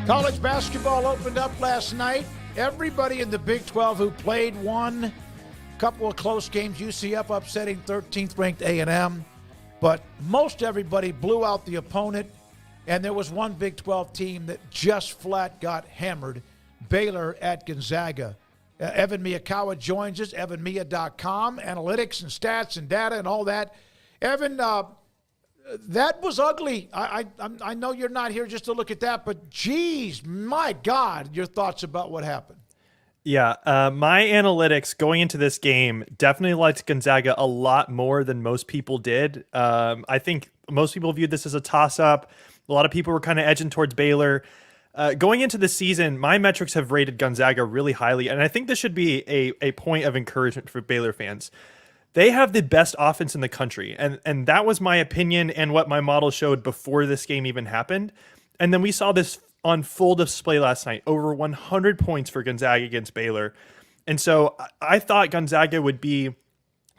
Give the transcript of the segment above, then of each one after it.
College basketball opened up last night. Everybody in the Big 12 who played won. A couple of close games. UCF upsetting 13th ranked A&M. But most everybody blew out the opponent. And there was one Big 12 team that just flat got hammered. Baylor at Gonzaga. Evan MIyakawa joins us. EvanMiya.com. Analytics and stats and data and all that. Evan, that was ugly. I know you're not here just to look at that, but geez, my God, your thoughts about what happened. Yeah, my analytics going into this game definitely liked Gonzaga a lot more than most people did. I think most people viewed this as a toss-up. A lot of people were kind of edging towards Baylor. Going into the season, my metrics have rated Gonzaga really highly, and I think this should be a point of encouragement for Baylor fans. They have the best offense in the country, and that was my opinion and what my model showed before this game even happened. And then we saw this on full display last night, over 100 points for Gonzaga against Baylor. And so I thought Gonzaga would be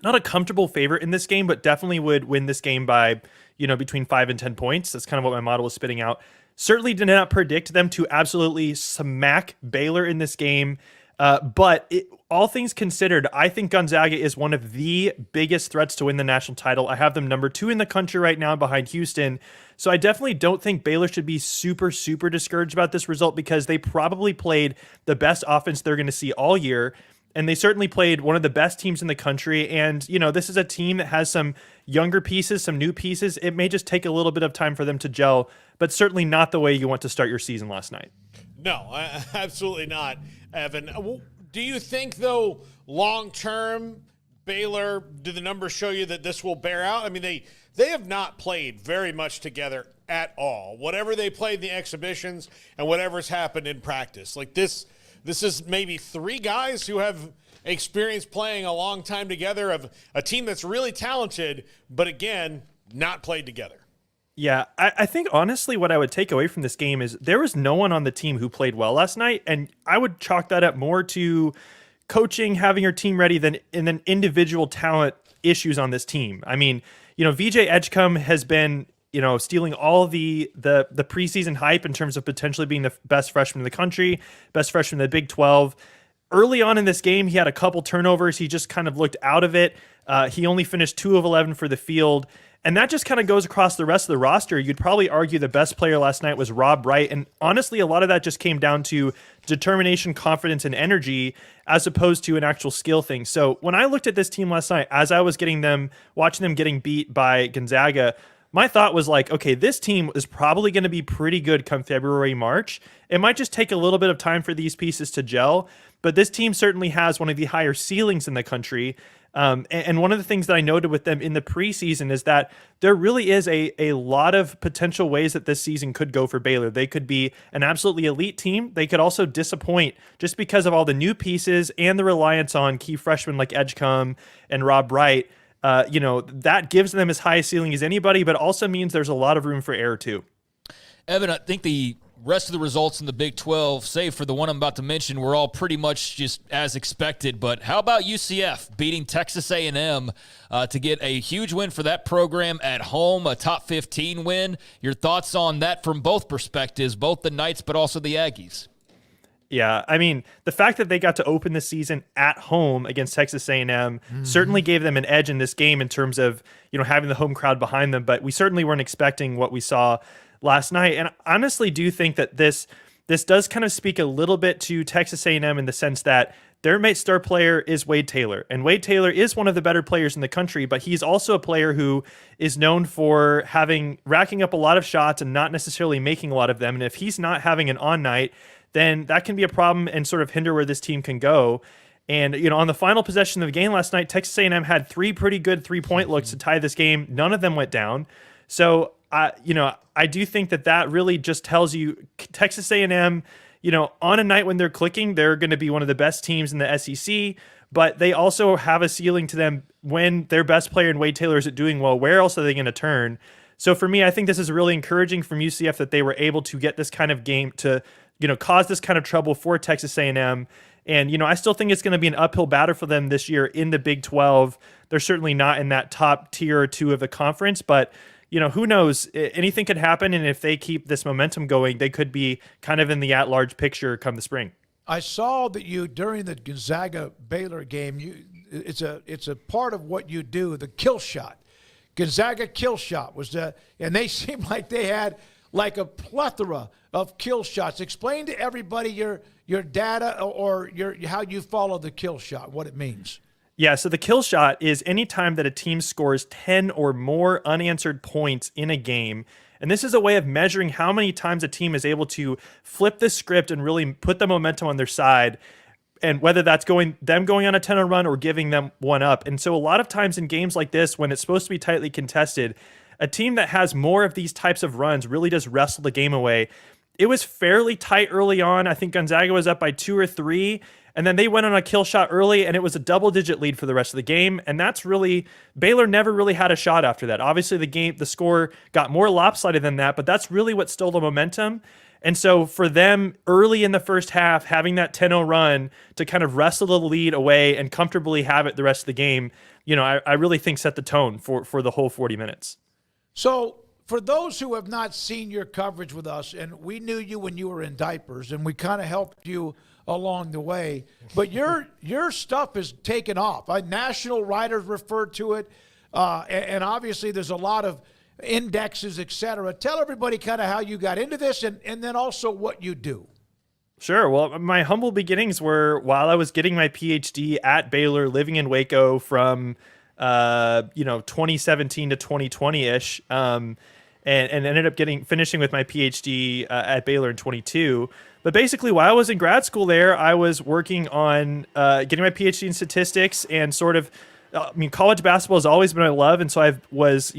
not a comfortable favorite in this game, but definitely would win this game by, between 5 and 10 points. That's kind of what my model was spitting out. Certainly did not predict them to absolutely smack Baylor in this game. But all things considered, I think Gonzaga is one of the biggest threats to win the national title. I have them number 2 in the country right now behind Houston. So I definitely don't think Baylor should be super, super discouraged about this result because they probably played the best offense they're going to see all year. And they certainly played one of the best teams in the country. And, this is a team that has some younger pieces, some new pieces. It may just take a little bit of time for them to gel, but certainly not the way you want to start your season last night. No, absolutely not, Evan. Do you think, though, long-term, Baylor, do the numbers show you that this will bear out? I mean, they have not played very much together at all. Whatever they played in the exhibitions and whatever's happened in practice. Like this is maybe 3 guys who have experience playing a long time together of a team that's really talented, but again, not played together. Yeah, I think honestly what I would take away from this game is there was no one on the team who played well last night, and I would chalk that up more to coaching, having your team ready than individual talent issues on this team. I mean, VJ Edgecombe has been, stealing all the preseason hype in terms of potentially being the best freshman in the country, best freshman in the Big 12. Early on in this game, he had a couple turnovers. He just kind of looked out of it. He only finished 2 of 11 for the field. And that just kind of goes across the rest of the roster. You'd probably argue the best player last night was Rob Wright. And honestly, a lot of that just came down to determination, confidence, and energy as opposed to an actual skill thing. So when I looked at this team last night, as I was watching them getting beat by Gonzaga, my thought was like, okay, this team is probably going to be pretty good come February, March. It might just take a little bit of time for these pieces to gel, but this team certainly has one of the higher ceilings in the country. And one of the things that I noted with them in the preseason is that there really is a lot of potential ways that this season could go for Baylor. They could be an absolutely elite team. They could also disappoint just because of all the new pieces and the reliance on key freshmen like Edgecombe and Rob Wright. That gives them as high a ceiling as anybody, but also means there's a lot of room for error too. Evan, I think the rest of the results in the Big 12, save for the one I'm about to mention, were all pretty much just as expected. But how about UCF beating Texas A&M to get a huge win for that program at home, a top 15 win? Your thoughts on that from both perspectives, both the Knights but also the Aggies? Yeah, I mean, the fact that they got to open the season at home against Texas A&M certainly gave them an edge in this game in terms of, having the home crowd behind them. But we certainly weren't expecting what we saw last night. And I honestly do think that this does kind of speak a little bit to Texas A&M in the sense that their star player is Wade Taylor. And Wade Taylor is one of the better players in the country, but he's also a player who is known for racking up a lot of shots and not necessarily making a lot of them. And if he's not having an on night, then that can be a problem and sort of hinder where this team can go. And, on the final possession of the game last night, Texas A&M had 3 pretty good 3-point looks to tie this game. None of them went down. So, I do think that really just tells you Texas A&M, on a night when they're clicking, they're going to be one of the best teams in the SEC, but they also have a ceiling to them when their best player in Wade Taylor isn't doing well. Where else are they going to turn? So for me, I think this is really encouraging from UCF that they were able to get this kind of game to, cause this kind of trouble for Texas A&M. And, I still think it's going to be an uphill battle for them this year in the Big 12. They're certainly not in that top tier or 2 of the conference, but who knows? Anything could happen, and if they keep this momentum going, they could be kind of in the at-large picture come the spring. I saw that you, during the Gonzaga Baylor game, it's a part of what you do, the kill shot. Gonzaga kill shot and they seemed like they had like a plethora of kill shots. Explain to everybody your data or how you follow the kill shot, what it means. Yeah, so the kill shot is any time that a team scores 10 or more unanswered points in a game. And this is a way of measuring how many times a team is able to flip the script and really put the momentum on their side, and whether that's going on a 10-0 run or giving them one up. And so a lot of times in games like this, when it's supposed to be tightly contested, a team that has more of these types of runs really does wrestle the game away. It was fairly tight early on. I think Gonzaga was up by 2 or 3. And then they went on a kill shot early, and it was a double-digit lead for the rest of the game. And that's really, Baylor never really had a shot after that. Obviously, the score got more lopsided than that, but that's really what stole the momentum. And so for them, early in the first half, having that 10-0 run to kind of wrestle the lead away and comfortably have it the rest of the game, I really think set the tone for the whole 40 minutes. So for those who have not seen your coverage with us, and we knew you when you were in diapers, and we kind of helped you along the way, but your stuff is taken off. National writers refer to it, and obviously there's a lot of indexes, etc. Tell everybody kind of how you got into this, and then also what you do. Sure. Well, my humble beginnings were while I was getting my PhD at Baylor, living in Waco from 2017 to 2020-ish, and ended up finishing with my PhD at Baylor in 22. But basically, while I was in grad school there, I was working on getting my PhD in statistics and sort of, college basketball has always been my love. And so I was,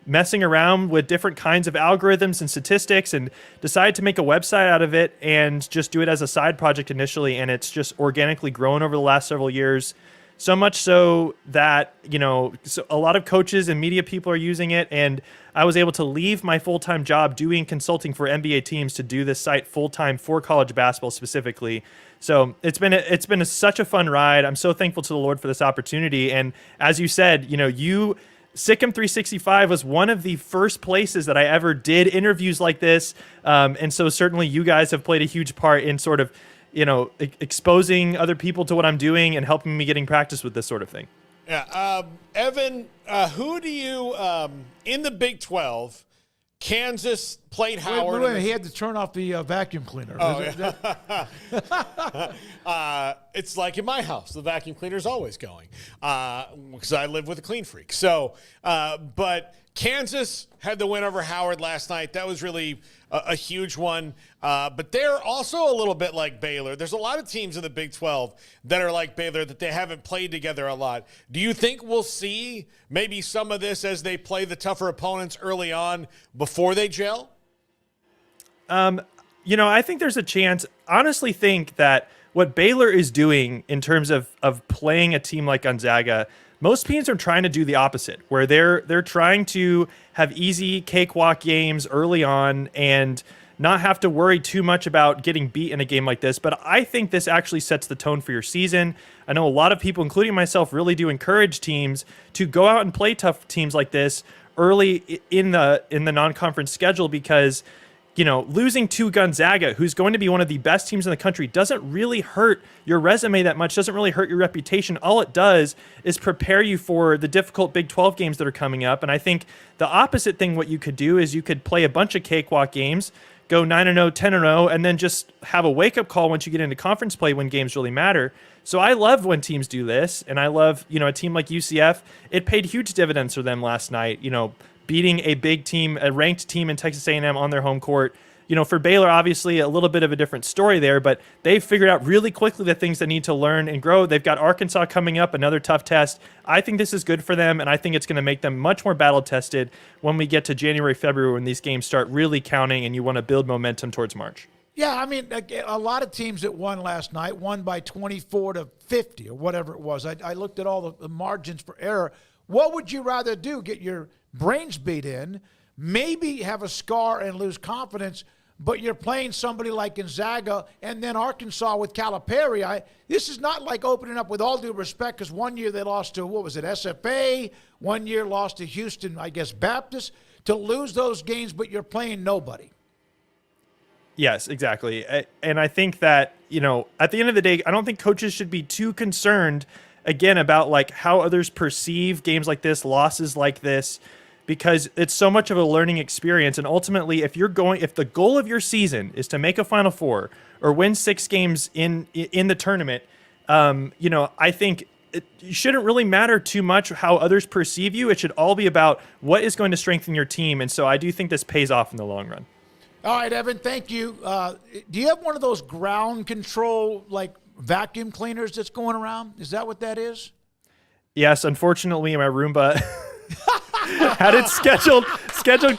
messing around with different kinds of algorithms and statistics and decided to make a website out of it and just do it as a side project initially. And it's just organically grown over the last several years. So much so that, so a lot of coaches and media people are using it. And I was able to leave my full-time job doing consulting for NBA teams to do this site full-time for college basketball specifically. So it's been such a fun ride. I'm so thankful to the Lord for this opportunity. And as you said, Sikkim 365 was one of the first places that I ever did interviews like this. And so certainly you guys have played a huge part in sort of, exposing other people to what I'm doing and helping me getting practice with this sort of thing. Yeah. Evan, who do you, in the Big 12, Kansas played Howard. Wait, he had to turn off the vacuum cleaner. Oh, yeah. It's like in my house. The vacuum cleaner's always going because I live with a clean freak. So, but Kansas had the win over Howard last night. That was really a huge one. But they're also a little bit like Baylor. There's a lot of teams in the Big 12 that are like Baylor that they haven't played together a lot. Do you think we'll see maybe some of this as they play the tougher opponents early on before they gel? I think there's a chance. Honestly, think that what Baylor is doing in terms of playing a team like Gonzaga, most teams are trying to do the opposite, where they're trying to have easy cakewalk games early on and not have to worry too much about getting beat in a game like this. But I think this actually sets the tone for your season. I know a lot of people, including myself, really do encourage teams to go out and play tough teams like this early in the non-conference schedule because losing to Gonzaga, who's going to be one of the best teams in the country, doesn't really hurt your resume that much, doesn't really hurt your reputation. All it does is prepare you for the difficult Big 12 games that are coming up. And I think the opposite thing, what you could do is you could play a bunch of cakewalk games, go 9-0, 10-0, and then just have a wake-up call once you get into conference play when games really matter. So I love when teams do this, and I love, a team like UCF. It paid huge dividends for them last night, beating a big team, a ranked team in Texas A&M on their home court. For Baylor, obviously a little bit of a different story there, but they've figured out really quickly the things they need to learn and grow. They've got Arkansas coming up, another tough test. I think this is good for them, and I think it's going to make them much more battle-tested when we get to January, February, when these games start really counting and you want to build momentum towards March. Yeah, I mean, a lot of teams that won last night won by 24 to 50 or whatever it was. I looked at all the margins for error. What would you rather do? Get your brains beat in, maybe have a scar and lose confidence, but you're playing somebody like Gonzaga and then Arkansas with Calipari. This is not like opening up, with all due respect, because one year they lost to, SFA, one year lost to Houston, Baptist. to lose those games, but you're playing nobody. Yes, exactly. And I think that, at the end of the day, I don't think coaches should be too concerned, again, about like how others perceive games like this, losses like this, because it's so much of a learning experience. And ultimately, if the goal of your season is to make a Final Four or win 6 games in the tournament, I think it shouldn't really matter too much how others perceive you. It should all be about what is going to strengthen your team. And so I do think this pays off in the long run. All right, Evan, thank you. Do you have one of those ground control, like vacuum cleaners that's going around? Is that what that is? Yes, unfortunately, my Roomba had it scheduled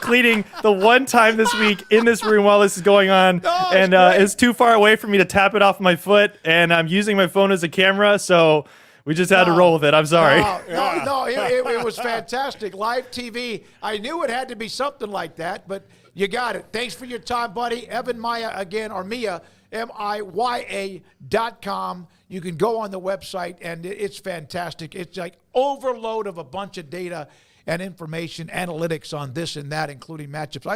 cleaning the one time this week in this room while this is going on, and it's too far away for me to tap it off my foot, and I'm using my phone as a camera, so we just had to roll with it. I'm sorry. It was fantastic. Live TV. I knew it had to be something like that, but you got it. Thanks for your time, buddy. Evan Miya again, or Miya, MIyakawa.com. You can go on the website, and it's fantastic. It's like overload of a bunch of data and information, analytics on this and that, including matchups.